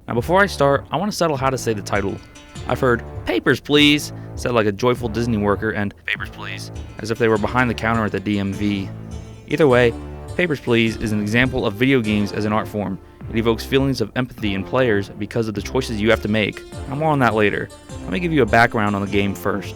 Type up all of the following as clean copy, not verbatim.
Now before I start, I want to settle how to say the title. I've heard, "Papers, please," said like a joyful Disney worker, and "Papers, please," as if they were behind the counter at the DMV. Either way, Papers, Please is an example of video games as an art form. It evokes feelings of empathy in players because of the choices you have to make. More on that later. Let me give you a background on the game first.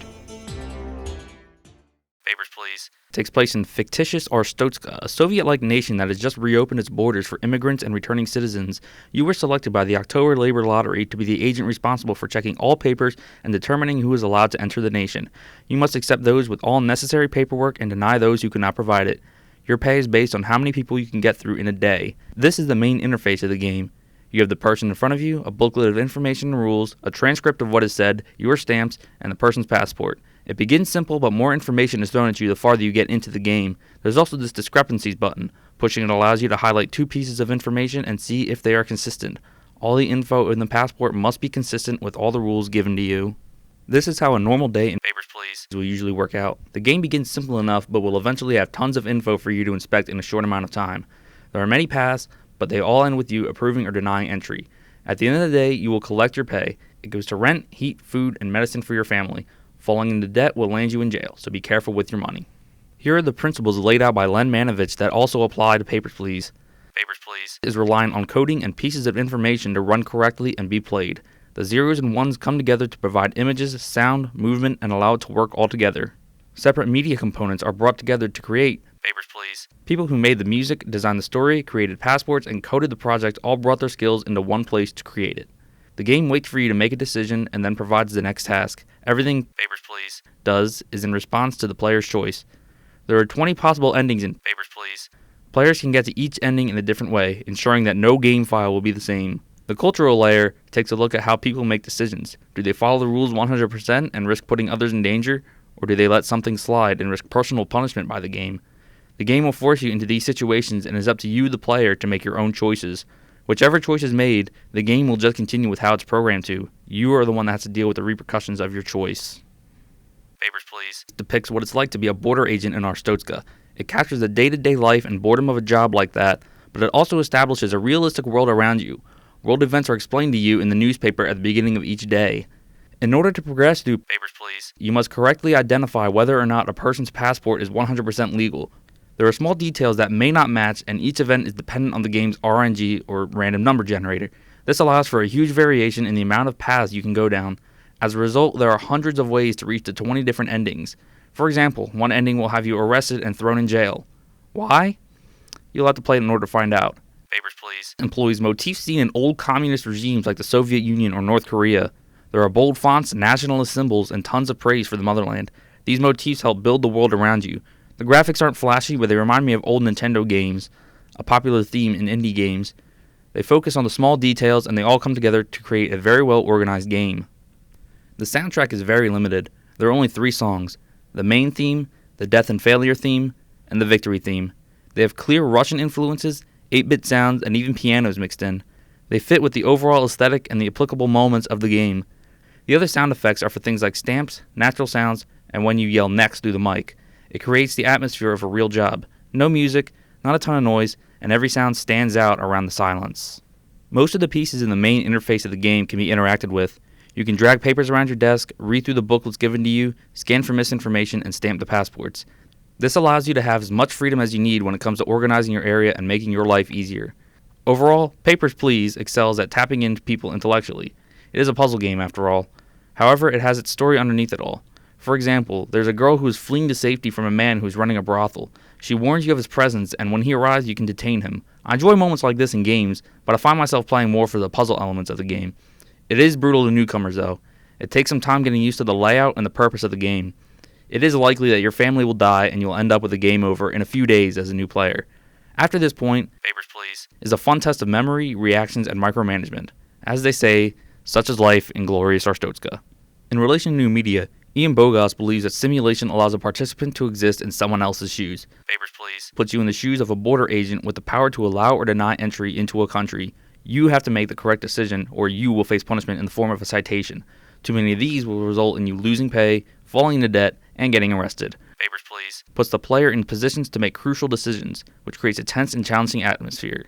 Papers, Please takes place in fictitious Arstotzka, a Soviet-like nation that has just reopened its borders for immigrants and returning citizens. You were selected by the October Labor Lottery to be the agent responsible for checking all papers and determining who is allowed to enter the nation. You must accept those with all necessary paperwork and deny those who cannot provide it. Your pay is based on how many people you can get through in a day. This is the main interface of the game. You have the person in front of you, a booklet of information and rules, a transcript of what is said, your stamps, and the person's passport. It begins simple, but more information is thrown at you the farther you get into the game. There's also this discrepancies button. Pushing it allows you to highlight two pieces of information and see if they are consistent. All the info in the passport must be consistent with all the rules given to you. This is how a normal day in Papers, Please will usually work out. The game begins simple enough, but will eventually have tons of info for you to inspect in a short amount of time. There are many paths, but they all end with you approving or denying entry. At the end of the day, you will collect your pay. It goes to rent, heat, food, and medicine for your family. Falling into debt will land you in jail, so be careful with your money. Here are the principles laid out by Len Manovich that also apply to Papers, Please. Papers, Please is relying on coding and pieces of information to run correctly and be played. The zeros and ones come together to provide images, sound, movement, and allow it to work all together. Separate media components are brought together to create Papers, Please. People who made the music, designed the story, created passports, and coded the project all brought their skills into one place to create it. The game waits for you to make a decision and then provides the next task. Everything Papers, Please does is in response to the player's choice. There are 20 possible endings in Papers, Please. Players can get to each ending in a different way, ensuring that no game file will be the same. The cultural layer takes a look at how people make decisions. Do they follow the rules 100% and risk putting others in danger, or do they let something slide and risk personal punishment by the game? The game will force you into these situations and it's up to you, the player, to make your own choices. Whichever choice is made, the game will just continue with how it's programmed to. You are the one that has to deal with the repercussions of your choice. Papers, Please depicts what it's like to be a border agent in Arstotzka. It captures the day-to-day life and boredom of a job like that, but it also establishes a realistic world around you. World events are explained to you in the newspaper at the beginning of each day. In order to progress through Papers, Please, you must correctly identify whether or not a person's passport is 100% legal. There are small details that may not match, and each event is dependent on the game's RNG, or random number generator. This allows for a huge variation in the amount of paths you can go down. As a result, there are hundreds of ways to reach the 20 different endings. For example, one ending will have you arrested and thrown in jail. Why? You'll have to play it in order to find out. Papers, Please employs motifs seen in old communist regimes like the Soviet Union or North Korea. There are bold fonts, nationalist symbols, and tons of praise for the motherland. These motifs help build the world around you. The graphics aren't flashy, but they remind me of old Nintendo games, a popular theme in indie games. They focus on the small details, and they all come together to create a very well-organized game. The soundtrack is very limited. There are only 3 songs: the main theme, the death and failure theme, and the victory theme. They have clear Russian influences, 8-bit sounds, and even pianos mixed in. They fit with the overall aesthetic and the applicable moments of the game. The other sound effects are for things like stamps, natural sounds, and when you yell next through the mic. It creates the atmosphere of a real job. No music, not a ton of noise, and every sound stands out around the silence. Most of the pieces in the main interface of the game can be interacted with. You can drag papers around your desk, read through the booklets given to you, scan for misinformation, and stamp the passports. This allows you to have as much freedom as you need when it comes to organizing your area and making your life easier. Overall, Papers, Please excels at tapping into people intellectually. It is a puzzle game after all. However, it has its story underneath it all. For example, there's a girl who is fleeing to safety from a man who is running a brothel. She warns you of his presence, and when he arrives, you can detain him. I enjoy moments like this in games, but I find myself playing more for the puzzle elements of the game. It is brutal to newcomers, though. It takes some time getting used to the layout and the purpose of the game. It is likely that your family will die and you'll end up with a game over in a few days as a new player. After this point, Papers, Please is a fun test of memory, reactions, and micromanagement. As they say, such is life in glorious Arstotzka. In relation to new media, Ian Bogost believes that simulation allows a participant to exist in someone else's shoes. Papers, Please puts you in the shoes of a border agent with the power to allow or deny entry into a country. You have to make the correct decision, or you will face punishment in the form of a citation. Too many of these will result in you losing pay, falling into debt, and getting arrested. Papers, Please puts the player in positions to make crucial decisions, which creates a tense and challenging atmosphere.